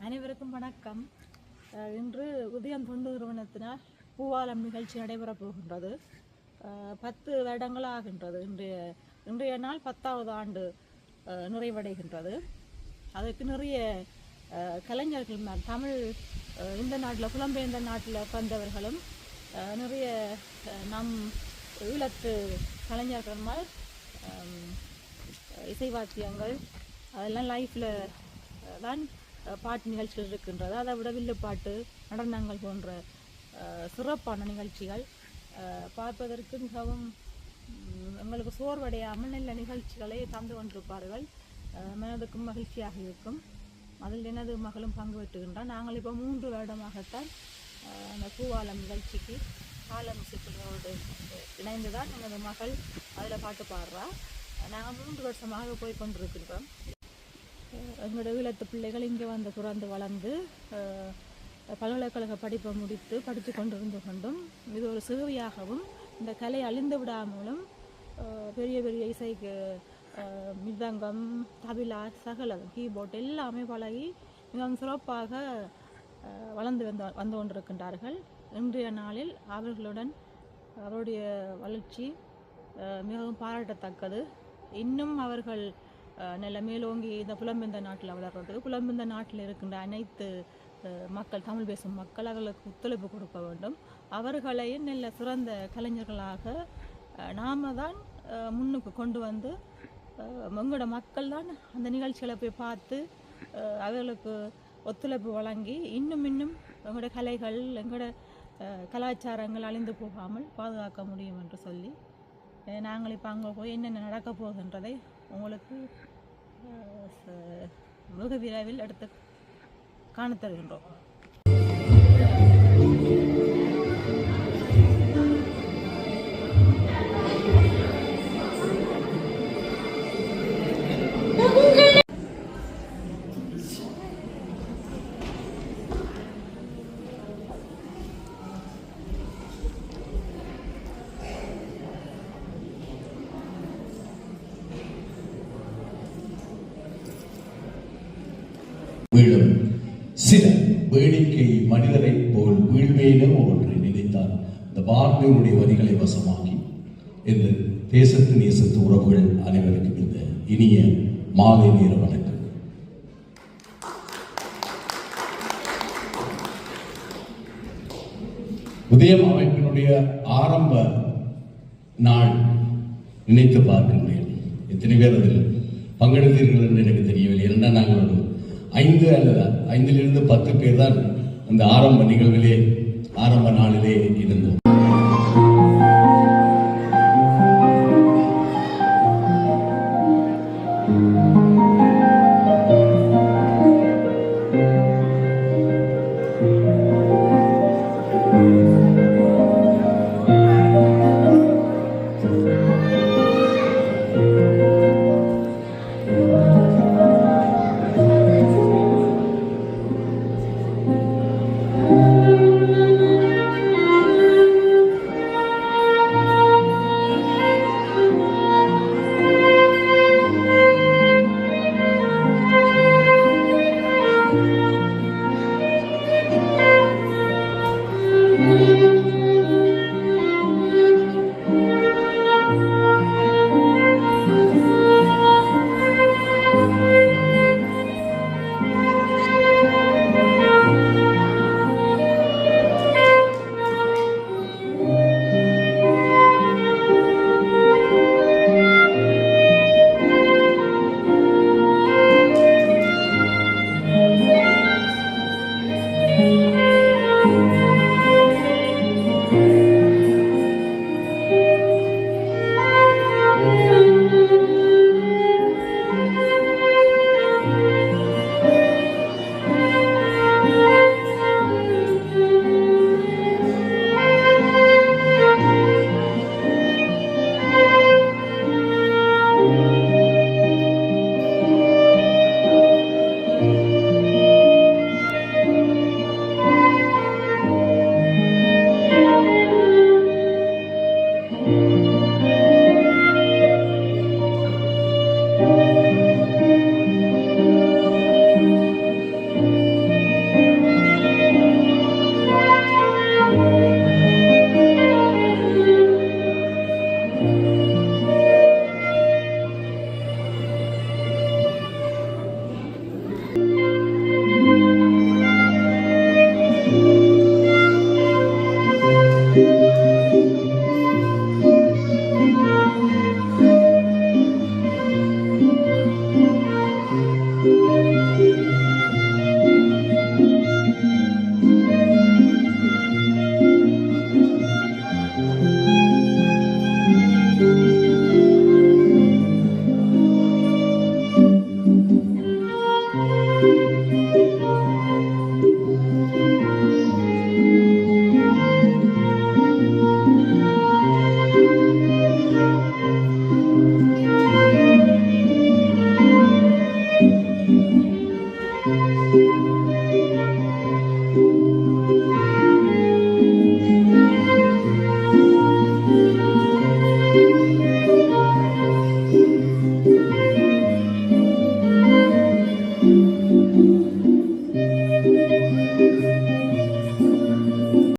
அனைவருக்கும் வணக்கம். இன்று உதயம் தொண்டு நிறுவனத்தினால் பூவாலம் நிகழ்ச்சி நடைபெறப் போகின்றது. 10 வருடங்கள் ஆகின்றது. இன்றைய நாள் 10வது ஆண்டு நிறைவடைகின்றது. அதற்கு நிறைய கலைஞர்கள் தமிழ் இந்த நாட்டில் புலம்பெயர்ந்த நாட்டில் பிறந்தவர்களும் நிறைய நம் ஈழத்து கலைஞர்கள் இசைவாத்தியங்கள் அதெல்லாம் லைஃப்பில் தான் பாட்டு நிகழ்ச்சிகள் இருக்கின்றது. அதை விட வில்லுப்பாட்டு நடனங்கள் போன்ற சிறப்பான நிகழ்ச்சிகள் பார்ப்பதற்கு மிகவும் எங்களுக்கு சோர்வடையாமல் நல்ல நிகழ்ச்சிகளை தந்து கொண்டிருப்பார்கள். மனதுக்கும் மகிழ்ச்சியாக இருக்கும். அதில் எனது மகளும் பங்கு பெற்றுகின்றான். நாங்கள் இப்போ 3 வருடமாகத்தான் அந்த பூவாலம் நிகழ்ச்சிக்கு காலம் சிற்பங்களோடு இணைந்து தான் எனது மகள் அதில் பாட்டு பாடுறா. நாங்கள் 3 வருஷமாக போய் கொண்டிருக்கின்றோம். எங்களோட ஈழத்து பிள்ளைகள் இங்கே வந்து பிறந்து வளர்ந்து பல்கலைக்கழக படிப்பை முடித்து படித்து கொண்டிருந்து கொண்டும் இது ஒரு சேவையாகவும் இந்த கலை அழிந்து விடாமலும் பெரிய பெரிய இசைக்கு மிருதங்கம், தபிலா, சகலம், கீபோர்ட் எல்லாமே பழகி மிகவும் சிறப்பாக வளர்ந்து வந்து கொண்டிருக்கின்றார்கள். இன்றைய நாளில் அவருடைய வளர்ச்சி மிகவும் பாராட்டத்தக்கது. இன்னும் அவர்கள் நல்ல மேலோங்கி இந்த புலம்பெயர்ந்த நாட்டில் வளர்கிறதுக்கு புலம்பெயர்ந்த நாட்டில் இருக்கின்ற அனைத்து மக்கள், தமிழ் பேசும் மக்கள் அவர்களுக்கு ஒத்துழைப்பு கொடுக்க வேண்டும். அவர்களையும் நல்ல சிறந்த கலைஞர்களாக நாம் தான் முன்னுக்கு கொண்டு வந்து எங்களோட மக்கள் தான் அந்த நிகழ்ச்சிகளை போய் பார்த்து அவர்களுக்கு ஒத்துழைப்பு வழங்கி இன்னும் எங்களோட கலைகள், எங்களோட கலாச்சாரங்கள் அழிந்து போகாமல் பாதுகாக்க முடியும் என்று சொல்லி நாங்கள் இப்போ அங்கே போய் என்னென்ன நடக்கப் போகின்றதை உங்களுக்கு மிக விரைவில் எடுத்து காணத் தருகின்றோம். வீழும் சில வேடிக்கை மனிதரை போல் வீழ்வேனோ ஒன்றை நினைத்தார். இந்த பாரதியுடைய வரிகளை வசமாக்கி இந்த தேசத்து நேசத்து உறவுகள் அனைவருக்கும் இந்த இனிய மாலை நேர வணக்கம். உதயம் அமைப்பினுடைய ஆரம்ப நாள் நினைத்து பார்க்கின்றேன். எத்தனை பேர் அதில் பங்கெடுத்தீர்கள் என்று எனக்கு தெரியவில்லை. ஏன்னா நாங்கள் ஒரு 5 அல்லது 5லிருந்து 10 பேர் தான் அந்த ஆரம்ப நிகழ்விலே ஆரம்ப நாளிலே இருந்தோம்.